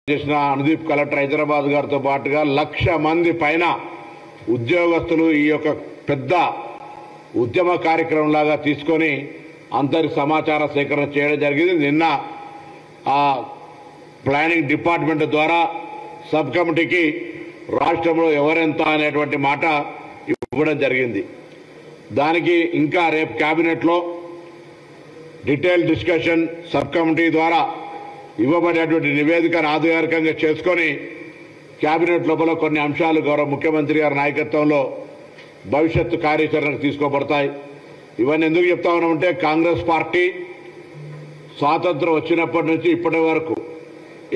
చేసిన అనుదీప్ కలెక్టర్ హైదరాబాద్ గారితో పాటుగా 1,00,000 మంది పైన ఉద్యోగస్తులు ఈ యొక్క పెద్ద ఉద్యమ కార్యక్రమం లాగా తీసుకొని అందరి సమాచార సేకరణ చేయడం జరిగింది. నిన్న ఆ ప్లానింగ్ డిపార్ట్మెంట్ ద్వారా సబ్ కమిటీకి రాష్ట్రంలో ఎవరెంత అనేటువంటి మాట ఇవ్వడం జరిగింది. దానికి ఇంకా రేపు కేబినెట్లో డీటెయిల్ డిస్కషన్ సబ్ కమిటీ ద్వారా ఇవ్వబడేటువంటి నివేదికను ఆధారికంగా చేసుకొని కేబినెట్ లోపల కొన్ని అంశాలు గౌరవ ముఖ్యమంత్రి గారి నాయకత్వంలో భవిష్యత్తు కార్యాచరణకు తీసుకోబడతాయి. ఇవన్నీ ఎందుకు చెప్తా ఉన్నామంటే కాంగ్రెస్ పార్టీ స్వాతంత్రం వచ్చినప్పటి నుంచి ఇప్పటి వరకు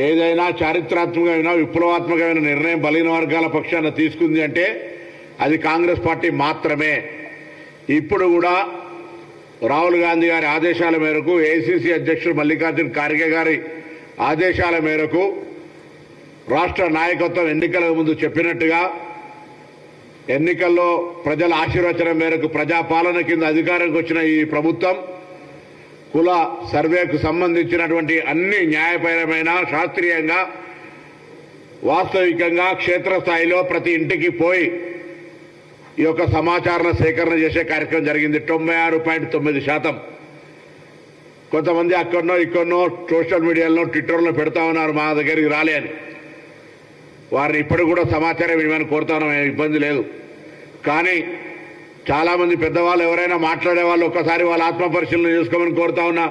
ఏదైనా చారిత్రాత్మకమైన విప్లవాత్మకమైన నిర్ణయం బలహీన వర్గాల పక్షాన తీసుకుంది అంటే అది కాంగ్రెస్ పార్టీ మాత్రమే. ఇప్పుడు కూడా రాహుల్ గాంధీ గారి ఆదేశాల మేరకు ఏఐసీసీ అధ్యక్షుడు మల్లికార్జున ఖార్గే గారి ఆదేశాల మేరకు రాష్ట్ర నాయకత్వం ఎన్నికల ముందు చెప్పినట్టుగా ఎన్నికల్లో ప్రజల ఆశీర్వచనం మేరకు ప్రజాపాలన కింద అధికారంకి వచ్చిన ఈ ప్రభుత్వం కుల సర్వేకు సంబంధించినటువంటి అన్ని న్యాయపరమైన శాస్త్రీయంగా వాస్తవికంగా క్షేత్రస్థాయిలో ప్రతి ఇంటికి పోయి ఈ యొక్క సమాచార సేకరణ చేసే కార్యక్రమం జరిగింది. 96.9%. కొంతమంది అక్కడనో ఇక్కడనో సోషల్ మీడియాలో ట్విట్టర్లో పెడతా ఉన్నారు మా దగ్గరికి రాలే అని. వారిని ఇప్పుడు కూడా సమాచారం ఇవ్వమని కోరుతాను, ఇబ్బంది లేదు. కానీ చాలామంది పెద్దవాళ్ళు ఎవరైనా మాట్లాడే వాళ్ళు ఒక్కసారి వాళ్ళ ఆత్మపరిశీలన చేసుకోమని కోరుతా ఉన్నా.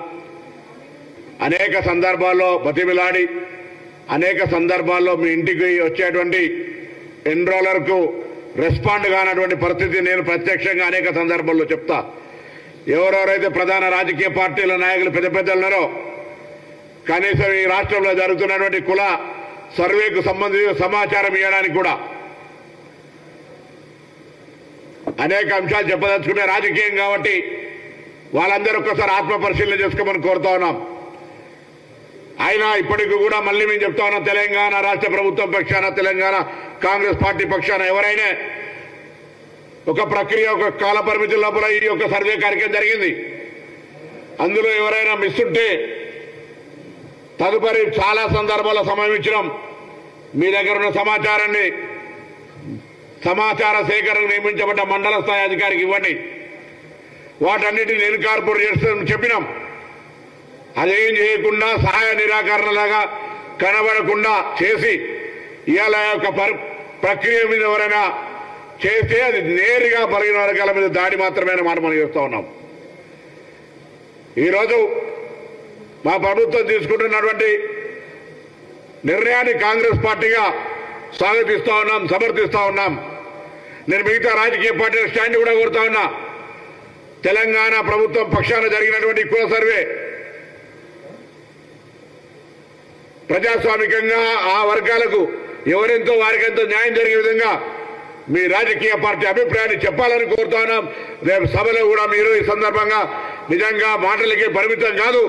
అనేక సందర్భాల్లో బతిమిలాడి అనేక సందర్భాల్లో మీ ఇంటికి వచ్చేటువంటి ఎన్రోలర్కు రెస్పాండ్ కానటువంటి పరిస్థితి నేను ప్రత్యక్షంగా అనేక సందర్భాల్లో చెప్తా. ఎవరెవరైతే ప్రధాన రాజకీయ పార్టీల నాయకులు పెద్ద పెద్దలు ఉన్నారో కనీసం ఈ రాష్ట్రంలో జరుగుతున్నటువంటి కుల సర్వేకు సంబంధించిన సమాచారం ఇవ్వడానికి కూడా అనేక అంశాలు చెప్పదలుచుకునే రాజకీయం కాబట్టి వాళ్ళందరూ ఒక్కసారి ఆత్మపరిశీలన చేసుకోమని కోరుతా ఉన్నాం. అయినా ఇప్పటికీ కూడా మళ్ళీ మేము చెప్తా ఉన్నాం, తెలంగాణ రాష్ట్ర ప్రభుత్వం పక్షాన తెలంగాణ కాంగ్రెస్ పార్టీ పక్షాన ఎవరైనా ఒక ప్రక్రియ ఒక కాల పరిమితి లోపల ఈ యొక్క సర్వే కార్యక్రమం జరిగింది. అందులో ఎవరైనా మిస్ ఉంటే తదుపరి చాలా సందర్భాల్లో సమయం ఇచ్చినాం. మీ దగ్గర ఉన్న సమాచారాన్ని సమాచార సేకరణ నియమించబడ్డ మండల స్థాయి అధికారికి ఇవ్వండి. వాటన్నిటిని ఇన్కార్పొరేట్ చేస్తామని చెప్పినాం. అదేం చేయకుండా సహాయ నిరాకరణలాగా కనబడకుండా చేసి ఇవాళ యొక్క ప్రక్రియ మీద ఎవరైనా చేస్తే అది నేరుగా బలహీన వర్గాల మీద దాడి మాత్రమే మాట మనం చేస్తూ ఉన్నాం. ఈరోజు మా ప్రభుత్వం తీసుకుంటున్నటువంటి నిర్ణయాన్ని కాంగ్రెస్ పార్టీగా స్వాగతిస్తూ ఉన్నాం, సమర్థిస్తూ ఉన్నాం. నేను మిగతా రాజకీయ పార్టీల స్టాండ్ కూడా కోరుతా ఉన్నా. తెలంగాణ ప్రభుత్వం పక్షాన జరిగినటువంటి కుల సర్వే ప్రజాస్వామికంగా ఆ వర్గాలకు ఎవరెంతో వారికెంతో న్యాయం జరిగే విధంగా మీ రాజకీయ పార్టీ అభిప్రాయాన్ని చెప్పాలని కోరుతా ఉన్నాం. రేపు సభలో కూడా మీరు ఈ సందర్భంగా నిజంగా మాటలకే పరిమితం కాదు,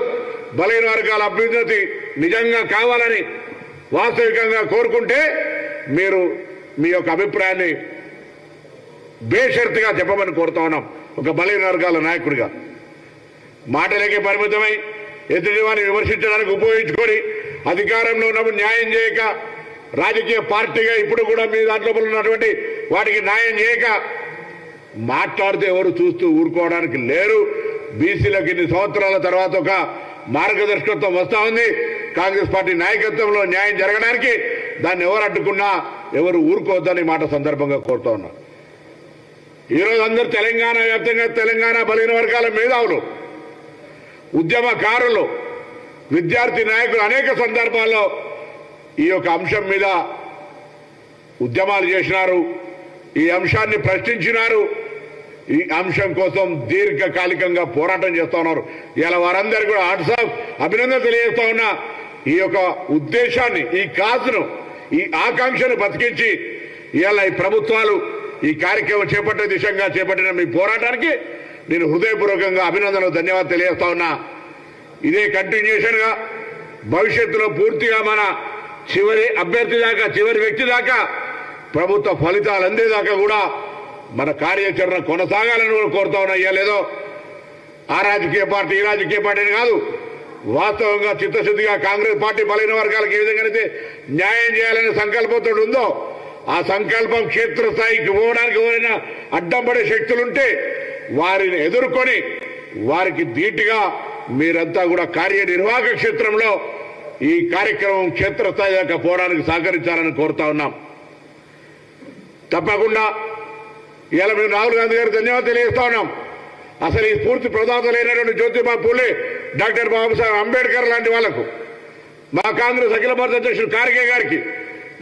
బలహీన వర్గాల అభ్యున్నతి నిజంగా కావాలని వాస్తవికంగా కోరుకుంటే మీరు మీ యొక్క అభిప్రాయాన్ని బేషరతుగా చెప్పమని కోరుతా ఉన్నాం. ఒక బలహీన వర్గాల నాయకుడిగా మాటలకే పరిమితమై ఎదుటివారిని విమర్శించడానికి ఉపయోగించుకొని అధికారంలో ఉన్నప్పుడు న్యాయం చేయక రాజకీయ పార్టీగా ఇప్పుడు కూడా మీ దాంట్లో ఉన్నటువంటి వాటికి న్యాయం చేయక మాట్లాడితే ఎవరు చూస్తూ ఊరుకోవడానికి లేరు. బీసీలకు ఇన్ని సంవత్సరాల తర్వాత ఒక మార్గదర్శకత్వం వస్తా ఉంది. కాంగ్రెస్ పార్టీ నాయకత్వంలో న్యాయం జరగడానికి దాన్ని ఎవరు అడ్డుకున్నా ఎవరు ఊరుకోవద్దని మాట సందర్భంగా కోరుతా ఉన్నా. ఈరోజు అందరూ తెలంగాణ వ్యాప్తంగా తెలంగాణ బలహీన వర్గాల మేధావులు, ఉద్యమకారులు, విద్యార్థి నాయకులు అనేక సందర్భాల్లో ఈ యొక్క అంశం మీద ఉద్యమాలు చేసినారు, ఈ అంశాన్ని ప్రశ్నించినారు, ఈ అంశం కోసం దీర్ఘకాలికంగా పోరాటం చేస్తా ఉన్నారు. ఇలా వారందరికీ కూడా వాట్సాప్ అభినందన తెలియజేస్తా ఉన్నా. ఈ యొక్క ఉద్దేశాన్ని, ఈ కాజును, ఈ ఆకాంక్షను బతికించి ఇవాళ ఈ ప్రభుత్వాలు ఈ కార్యక్రమం చేపట్టే దిశగా చేపట్టిన మీ పోరాటానికి నేను హృదయపూర్వకంగా అభినందనలు ధన్యవాదాలు తెలియజేస్తా ఉన్నా. ఇదే కంటిన్యూషన్ గా భవిష్యత్తులో పూర్తిగా మన చివరి అభ్యర్థి దాకా చివరి వ్యక్తి దాకా ప్రభుత్వ ఫలితాలు అందేదాకా కూడా మన కార్యాచరణ కొనసాగాలని కోరుతా ఉన్నా. ఇయ్యలేదో ఆ రాజకీయ పార్టీ ఈ రాజకీయ పార్టీని కాదు, వాస్తవంగా చిత్తశుద్ధిగా కాంగ్రెస్ పార్టీ బలైన వర్గాలకు ఏ విధంగానైతే న్యాయం చేయాలనే సంకల్పంతో ఉందో ఆ సంకల్పం క్షేత్రస్థాయికి పోవడానికి ఎవరైనా అడ్డం పడే శక్తులుంటే వారిని ఎదుర్కొని వారికి ధీటుగా మీరంతా కూడా కార్యనిర్వాహక క్షేత్రంలో ఈ కార్యక్రమం క్షేత్రస్థాయి దాకా పోవడానికి సహకరించాలని కోరుతా ఉన్నాం. తప్పకుండా ఇలా మేము రాహుల్ గాంధీ గారికి ధన్యవాదాలు తెలియజేస్తా ఉన్నాం. అసలు ఈ స్ఫూర్తి ప్రదాతలైనటువంటి జ్యోతిబా పూలే, డాక్టర్ బాబాసాహెబ్ అంబేద్కర్ లాంటి వాళ్లకు, మా కాంగ్రెస్ అఖిల భారత అధ్యక్షుడు ఖార్గే గారికి,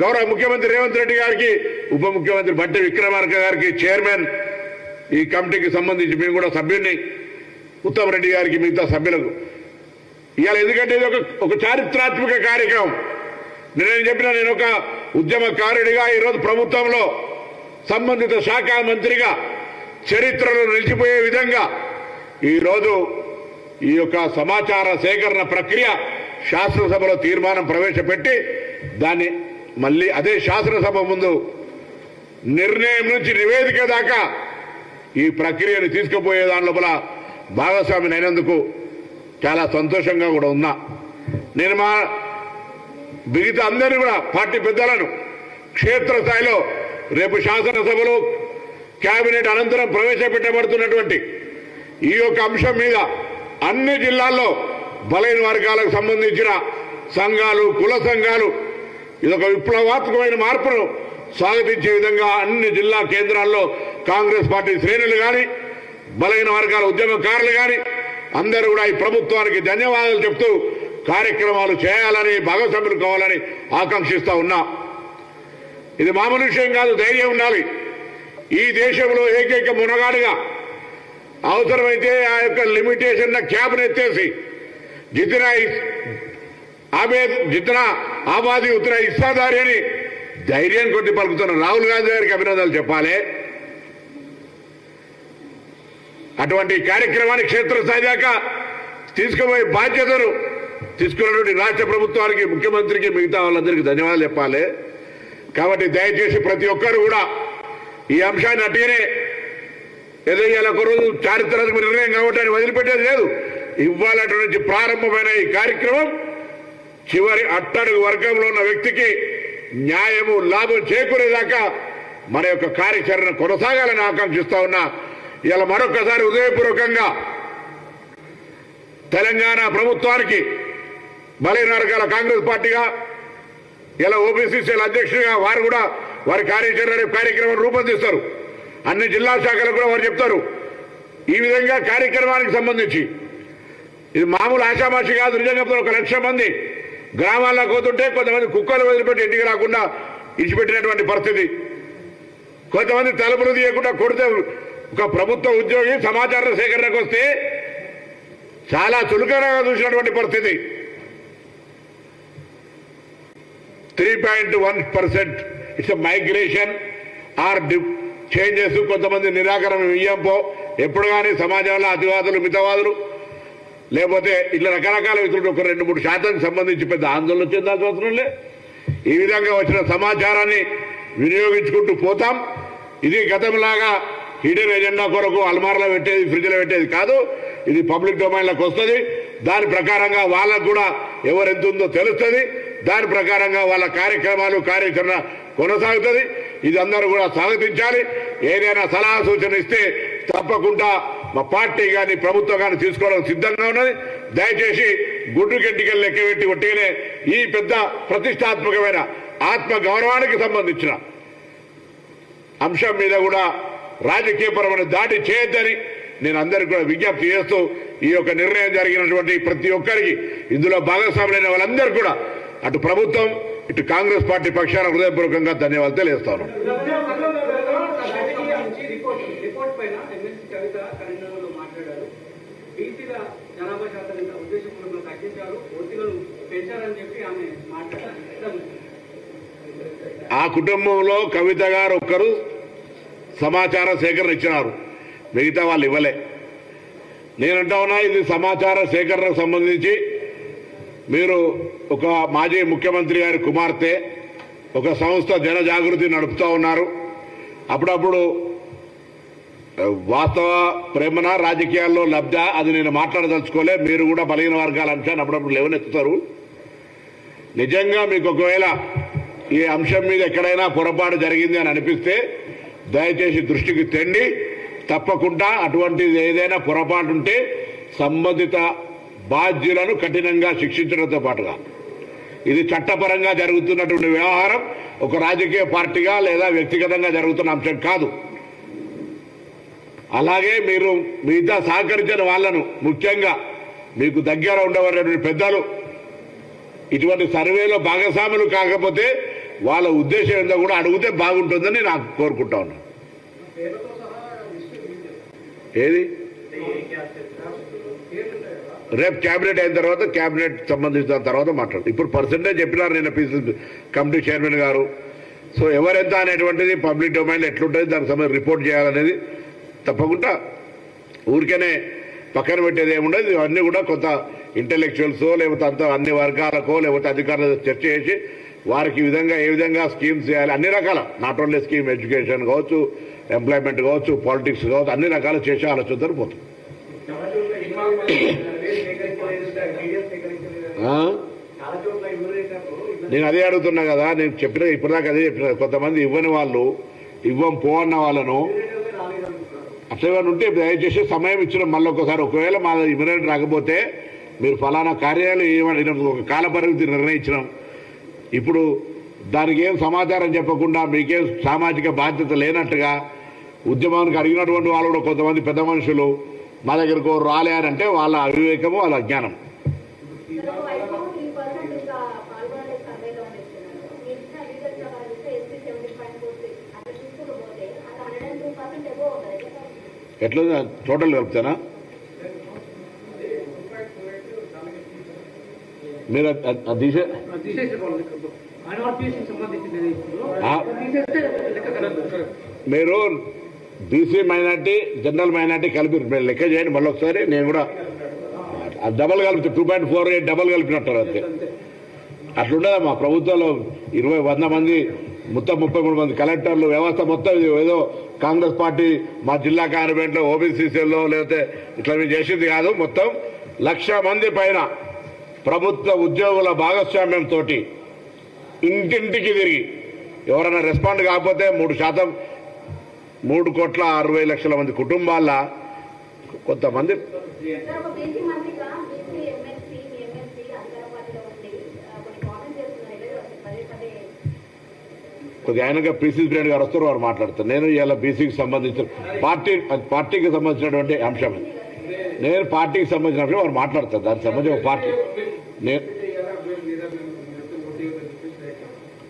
గౌరవ ముఖ్యమంత్రి రేవంత్ రెడ్డి గారికి, ఉప ముఖ్యమంత్రి బట్టి విక్రమార్క గారికి, చైర్మన్ ఈ కమిటీకి సంబంధించి మేము కూడా సభ్యుడిని, ఉత్తమ్ రెడ్డి గారికి, మిగతా సభ్యులకు ఇవాళ ఎందుకంటే ఇది ఒక చారిత్రాత్మక కార్యక్రమం. నేను చెప్పిన నేను ఒక ఉద్యమకారుడిగా ఈరోజు ప్రభుత్వంలో సంబంధిత శాఖ మంత్రిగా చరిత్రలో నిలిచిపోయే విధంగా ఈరోజు ఈ యొక్క సమాచార సేకరణ ప్రక్రియ శాసనసభలో తీర్మానం ప్రవేశపెట్టి దాన్ని మళ్ళీ అదే శాసనసభ ముందు నిర్ణయం నుంచి నివేదిక దాకా ఈ ప్రక్రియను తీసుకుపోయే దాని లోపల భాగస్వామిని అయినందుకు చాలా సంతోషంగా కూడా ఉన్నా. నేను మా మిగతా అందరినీ కూడా పార్టీ పెద్దలను క్షేత్రస్థాయిలో రేపు శాసనసభలో కేబినెట్ అనంతరం ప్రవేశపెట్టబడుతున్నటువంటి ఈ యొక్క అంశం మీద అన్ని జిల్లాల్లో బలైన వర్గాలకు సంబంధించిన సంఘాలు, కుల సంఘాలు ఇదొక విప్లవాత్మకమైన మార్పును స్వాగతించే విధంగా అన్ని జిల్లా కేంద్రాల్లో కాంగ్రెస్ పార్టీ శ్రేణులు కానీ బలైన వర్గాల ఉద్యమకారులు కానీ అందరూ కూడా ఈ ప్రభుత్వానికి ధన్యవాదాలు చెప్తూ కార్యక్రమాలు చేయాలని, భాగస్వాములు కావాలని ఆకాంక్షిస్తా ఉన్నా. ఇది మామూలు విషయం కాదు, ధైర్యం ఉండాలి. ఈ దేశంలో ఏకైక మునగాడుగా అవసరమైతే ఆ యొక్క లిమిటేషన్ క్యాబ్ను ఎత్తేసి జితనా ఆబాదీ ఉత్తర ఇస్తాదారి అని ధైర్యం కొద్ది పలుకుతున్న రాహుల్ గాంధీ గారికి అభినందనలు చెప్పాలి. అటువంటి కార్యక్రమాన్ని క్షేత్రస్థాయి దాకా తీసుకుపోయే బాధ్యతను తీసుకున్నటువంటి రాష్ట్ర ప్రభుత్వానికి, ముఖ్యమంత్రికి, మిగతా వాళ్ళందరికీ ధన్యవాదాలు చెప్పాలి. కాబట్టి దయచేసి ప్రతి ఒక్కరు కూడా ఈ అంశాన్ని అట్టిగానే ఏదో ఇలా ఒక రోజు చారిత్రాత్మక నిర్ణయం కావటాన్ని వదిలిపెట్టేది లేదు. ఇవ్వాలటి నుంచి ప్రారంభమైన ఈ కార్యక్రమం చివరి అట్టడుగు వర్గంలో ఉన్న వ్యక్తికి న్యాయము, లాభం చేకూరేదాకా మన యొక్క కార్యాచరణ కొనసాగాలని ఆకాంక్షిస్తా ఉన్నా. ఇలా మరొకసారి హృదయపూర్వకంగా తెలంగాణ ప్రభుత్వానికి బలైన వర్గాల కాంగ్రెస్ పార్టీగా ఇలా ఓబీసీసీల అధ్యక్షుడిగా వారు కూడా వారి కార్యక్రమం రూపొందిస్తారు. అన్ని జిల్లా శాఖలకు కూడా వారు చెప్తారు. ఈ విధంగా కార్యక్రమానికి సంబంధించి ఇది మామూలు ఆషామాషి కాదు. నిజంగా 1,00,000 మంది గ్రామాల్లోకి పోతుంటే కొంతమంది కుక్కలు వదిలిపెట్టి ఇంటికి రాకుండా ఇచ్చిపెట్టినటువంటి పరిస్థితి, కొంతమంది తలుపులు తీయకుండా కొడితే ఒక ప్రభుత్వ ఉద్యోగి సమాచార సేకరణకు వస్తే చాలా చులకనగా చూసినటువంటి పరిస్థితి. 3.1% ఇట్స్ మైగ్రేషన్ ఆర్ చేంజెస్. కొంతమంది నిరాకరణ ఇయ్యంపో ఎప్పుడు కానీ సమాజంలో అతివాదులు, మితవాదులు లేకపోతే ఇట్లా రకరకాల వ్యక్తులు ఒక 2-3% సంబంధించి పెద్ద ఆందోళన చెందాల్సిన అవసరం లే. ఈ విధంగా వచ్చిన సమాచారాన్ని వినియోగించుకుంటూ పోతాం. ఇది గతంలాగా హిడెన్ ఎజెండా కొరకు అల్మార్లో పెట్టేది, ఫ్రిడ్జ్లో పెట్టేది కాదు. ఇది పబ్లిక్ డొమైన్లోకి వస్తుంది. దాని ప్రకారంగా వాళ్ళకు కూడా ఎవరు ఎంత ఉందో తెలుస్తుంది. దాని ప్రకారంగా వాళ్ళ కార్యక్రమాలు, కార్యాచరణ కొనసాగుతుంది. ఇది అందరూ కూడా స్వాగతించాలి. ఏదైనా సలహా సూచన ఇస్తే తప్పకుండా మా పార్టీ కానీ ప్రభుత్వం కానీ తీసుకోవడం సిద్ధంగా ఉన్నది. దయచేసి గుడ్డు గట్టికలు లెక్కబెట్టి ఒట్టిగానే ఈ పెద్ద ప్రతిష్టాత్మకమైన ఆత్మ గౌరవానికి సంబంధించిన అంశం మీద కూడా రాజకీయపరమైన దాడి చేయొద్దని నేను అందరికీ కూడా విజ్ఞప్తి చేస్తూ ఈ యొక్క నిర్ణయం జరిగినటువంటి ప్రతి ఒక్కరికి, ఇందులో భాగస్వాములైన వాళ్ళందరూ కూడా అటు ప్రభుత్వం ఇటు కాంగ్రెస్ పార్టీ పక్షాన హృదయపూర్వకంగా ధన్యవాదాలు తెలియజేస్తాను. ఆ కుటుంబంలో కవిత గారు ఒక్కరు సమాచార సేకరణ ఇచ్చినారు, మిగతా వాళ్ళు ఇవ్వలే. నేనంటా ఉన్నా ఇది సమాచార సేకరణకు సంబంధించి మీరు ఒక మాజీ ముఖ్యమంత్రి గారి కుమార్తె ఒక సంస్థ జన జాగృతి నడుపుతూ ఉన్నారు. అప్పుడప్పుడు వాస్తవ ప్రేమన రాజకీయాల్లో లబ్ధ అది నేను మాట్లాడదలుచుకోలే. మీరు కూడా బలహీన వర్గాల అంశాన్ని అప్పుడప్పుడు లేవనెత్తుతారు. నిజంగా మీకు ఒకవేళ ఈ అంశం మీద ఎక్కడైనా పొరపాటు జరిగింది అని అనిపిస్తే దయచేసి దృష్టికి తెండి. తప్పకుండా అటువంటిది ఏదైనా పొరపాటు ఉంటే సంబంధిత బాధ్యులను కఠినంగా శిక్షించడంతో పాటుగా ఇది చట్టపరంగా జరుగుతున్నటువంటి వ్యవహారం ఒక రాజకీయ పార్టీగా లేదా వ్యక్తిగతంగా జరుగుతున్న అంశం కాదు. అలాగే మీరు మిగతా సహకరించిన వాళ్లను, ముఖ్యంగా మీకు దగ్గర ఉండేవాళ్ళటువంటి పెద్దలు ఇటువంటి సర్వేలో భాగస్వాములు కాకపోతే వాళ్ళ ఉద్దేశం ఏందో కూడా అడిగితే బాగుంటుందని నాకు కోరుకుంటా ఉన్నాను. ఏది రేపు క్యాబినెట్ అయిన తర్వాత క్యాబినెట్ సంబంధించిన తర్వాత మాట్లాడు. ఇప్పుడు పర్సెంటేజ్ చెప్పినారు నిన్న పీసీసీ కమిటీ చైర్మన్ గారు. సో ఎవరెంత అనేటువంటిది పబ్లిక్ డొమైన్లో ఎట్లుంటుంది దానికి సంబంధించి రిపోర్ట్ చేయాలనేది తప్పకుండా ఊరికేనే పక్కన పెట్టేది ఏముండదు. ఇవన్నీ కూడా కొంత ఇంటెలెక్చువల్స్ లేకపోతే అంత అన్ని వర్గాలకో లేకపోతే అధికారులతో చర్చ చేసి వారికి ఏ విధంగా స్కీమ్స్ చేయాలి, అన్ని రకాల, నాట్ ఓన్లీ స్కీమ్, ఎడ్యుకేషన్ కావచ్చు, ఎంప్లాయ్మెంట్ కావచ్చు, పాలిటిక్స్ కావచ్చు, అన్ని రకాలు చేసే ఆలోచనతో పోతుంది. నేను అదే అడుగుతున్నా కదా, నేను చెప్పిన ఇప్పటిదాకా అదే చెప్పిన. కొంతమంది ఇవ్వని వాళ్ళు, ఇవ్వం పో అన్న వాళ్ళను అట్లా ఏమైనా ఉంటే దయచేసి సమయం ఇచ్చిన మళ్ళీ ఒకసారి, ఒకవేళ మా ఇమ్మీడియట్ రాకపోతే మీరు ఫలానా కార్యాలయం ఏమని ఒక కాల పరిమితి నిర్ణయించినాం, ఇప్పుడు దానికి ఏం సమాచారం చెప్పకుండా మీకేం సామాజిక బాధ్యత లేనట్టుగా ఉద్యమానికి అడిగినటువంటి వాళ్ళు కూడా కొంతమంది పెద్ద మనుషులు మా దగ్గరకు రాలే అని అంటే వాళ్ళ అవివేకము, వాళ్ళ అజ్ఞానం. ఎట్లా టోటల్ కలుపుతానా? మీరు మీరు బీసీ మైనార్టీ, జనరల్ మైనార్టీ కలిపి లెక్క చేయండి మళ్ళీ ఒకసారి. నేను కూడా డబల్ కలిపి 2.48 డబల్ కలిపినట్టారు అంతే. అట్లుండదా మా ప్రభుత్వంలో 100 మంది మొత్తం 33 మంది కలెక్టర్లు, వ్యవస్థ మొత్తం ఏదో కాంగ్రెస్ పార్టీ మా జిల్లా కార్యక్రమంలో ఓబీసీసీలో లేకపోతే ఇట్లా మేము చేసింది కాదు. మొత్తం 1,00,000 మంది పైన ప్రభుత్వ ఉద్యోగుల భాగస్వామ్యంతో ఇంటింటికి తిరిగి ఎవరైనా రెస్పాండ్ కాకపోతే 3% 3,60,00,000 మంది కుటుంబాల కొంతమంది కొద్దిగా ఆయనగా పీసీసీ ప్రెసిడెంట్ గారు వస్తారు, వారు మాట్లాడతారు. నేను ఇలా బీసీకి సంబంధించిన పార్టీకి సంబంధించినటువంటి అంశం, నేను పార్టీకి సంబంధించిన అంశం వారు మాట్లాడతారు. దానికి సంబంధించి పార్టీ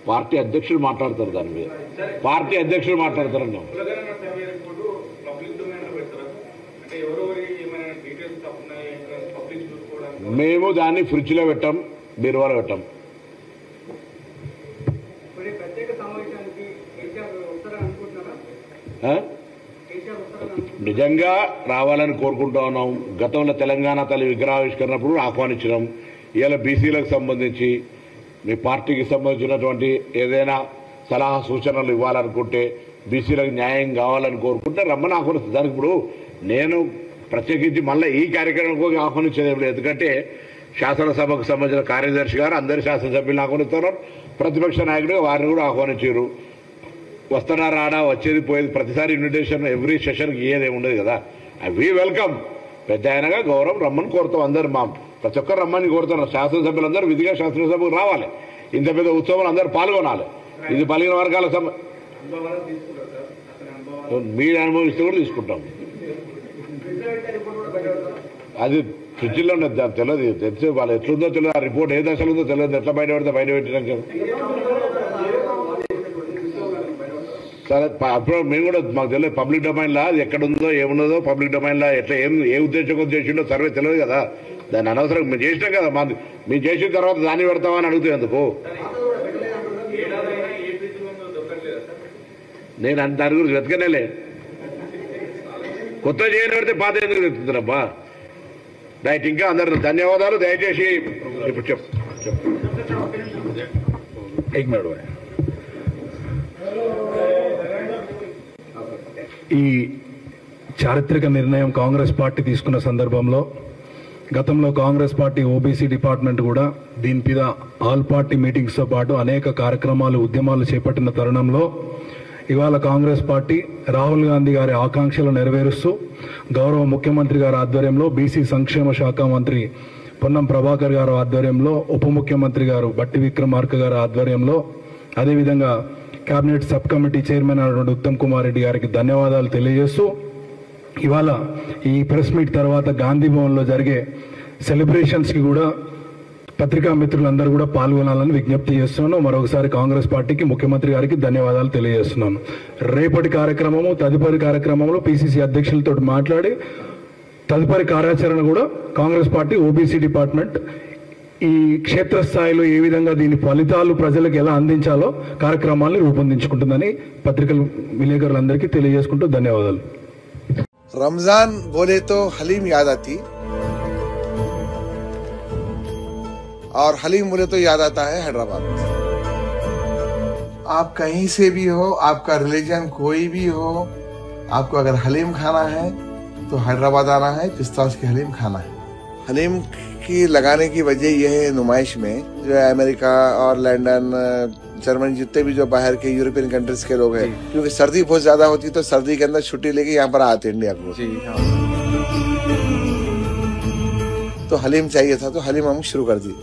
పార్టీ అధ్యక్షుడు మాట్లాడతారు, దాని మీద పార్టీ అధ్యక్షుడు మాట్లాడతారండి. మేము దాన్ని ఫ్రిడ్జ్లో పెట్టాం, బీరువాలో పెట్టాం. నిజంగా రావాలని కోరుకుంటా ఉన్నాం. గతంలో తెలంగాణ తల్లి విగ్రహావిష్కరణప్పుడు ఆహ్వానించినాం. ఇవాళ బీసీలకు సంబంధించి మీ పార్టీకి సంబంధించినటువంటి ఏదైనా సలహా సూచనలు ఇవ్వాలనుకుంటే, బీసీలకు న్యాయం కావాలని కోరుకుంటే రమ్మని ఆహ్వానిస్తుంది. దానికి ఇప్పుడు నేను ప్రత్యేకించి మళ్ళీ ఈ కార్యక్రమం ఆహ్వానించేది లేదు. ఎందుకంటే శాసనసభకు సంబంధించిన కార్యదర్శి గారు అందరి శాసనసభ్యులను ఆహ్వానిస్తున్నారు, ప్రతిపక్ష నాయకుడు వారిని కూడా ఆహ్వానించారు. వస్తున్నారా రాడా, వచ్చేది పోయేది, ప్రతిసారి ఇన్విటేషన్ ఎవ్రీ సెషన్కి ఇయ్యేది ఉండదు కదా. We welcome. పెద్ద ఆయనగా గౌరవం రమ్మని కోరుతాం. అందరు ప్రతి ఒక్కరు రమ్మని కోరుతున్నారు. శాసనసభ్యులందరూ విధిగా శాసనసభకు రావాలి. ఇంత పెద్ద ఉత్సవం అందరూ పాల్గొనాలి. ఇది బలహీన వర్గాల మీరు అనుభవిస్తే కూడా తీసుకుంటాం. అది ఫ్రిడ్జ్లో ఉన్నది, దానికి తెలియదు. తెలిసి వాళ్ళు ఎట్లుందో తెలియదు, ఆ రిపోర్ట్ ఏ దశలో ఉందో తెలియదు. ఎట్లా బయట పెడితే బయట పెట్టినాం కదా. సరే, అప్పుడు మేము కూడా మాకు తెలియదు పబ్లిక్ డొమైన్లో అది ఎక్కడుందో ఏమున్నదో, పబ్లిక్ డొమైన్లో ఎట్లా ఏ ఉద్దేశంతో చేసిండో సర్వే తెలియదు కదా. దాన్ని అనవసరం మేము చేసినాం కదా. మేము చేసిన తర్వాత దాన్ని పెడతామని అడుగుతాం ఎందుకు? నేను దాని గురించి వెతకనేలే. కొత్త చేయని పెడితే పాత ఎందుకు వెతుకుతున్నాబ్బా? రైట్, ఇంకా అందరూ ధన్యవాదాలు. దయచేసి ఇప్పుడు చెప్పు. ఈ చారిత్రక నిర్ణయం కాంగ్రెస్ పార్టీ తీసుకున్న సందర్భంలో గతంలో కాంగ్రెస్ పార్టీ ఓబీసీ డిపార్ట్మెంట్ కూడా దీని మీద ఆల్ పార్టీ మీటింగ్స్తో పాటు అనేక కార్యక్రమాలు ఉద్యమాలు చేపట్టిన తరుణంలో ఇవాళ కాంగ్రెస్ పార్టీ రాహుల్ గాంధీ గారి ఆకాంక్షలు నెరవేరుస్తూ గౌరవ ముఖ్యమంత్రి గారి ఆధ్వర్యంలో బీసీ సంక్షేమ శాఖ మంత్రి పొన్నం ప్రభాకర్ గారు ఆధ్వర్యంలో ఉప ముఖ్యమంత్రి గారు బట్టి విక్రమార్క గారి ఆధ్వర్యంలో అదేవిధంగా కేబినెట్ సబ్ కమిటీ చైర్మన్ అయినటువంటి ఉత్తమ్ కుమార్ రెడ్డి గారికి ధన్యవాదాలు తెలియజేస్తూ ఇవాళ ఈ ప్రెస్ మీట్ తర్వాత గాంధీ భవన్లో జరిగే సెలబ్రేషన్స్కి కూడా పత్రికా మిత్రులందరూ కూడా పాల్గొనాలని విజ్ఞప్తి చేస్తున్నాను. మరొకసారి కాంగ్రెస్ పార్టీకి ముఖ్యమంత్రి గారికి ధన్యవాదాలు తెలియజేస్తున్నాను. రేపటి కార్యక్రమము తదుపరి కార్యక్రమంలో పిసిసి అధ్యక్షులతో మాట్లాడి తదుపరి కార్యాచరణ కూడా కాంగ్రెస్ పార్టీ ఓబీసీ డిపార్ట్మెంట్ ఈ క్షేత్రస్థాయిలో ఏ విధంగా దీని ఫలితాలు ప్రజలకు ఎలా అందించాలో కార్యక్రమాలను రూపొందించుకుంటుందని పత్రికల విలేకరులందరికీ తెలియజేసుకుంటూ ధన్యవాదాలు. रमजान बोले तो हलीम याद आती और हलीम बोले तो याद आता है हैदराबाद. आप कहीं से भी हो, आपका रिलीजन कोई भी हो, आपको अगर हलीम खाना है तो हैदराबाद आना है, पिस्ता की हलीम खाना है. हलीम की लगाने की वजह यह है नुमाइश में जो है अमेरिका और लंदन जर्मनी जितने भी जो बाहर के यूरोपियन कंट्रीज के लोग हैं, क्योंकि सर्दी बहुत ज्यादा होती है तो सर्दी के अंदर छुट्टी लेके यहाँ पर आते इंडिया को. तो हलीम चाहिए था तो हलीम हम शुरू कर दी.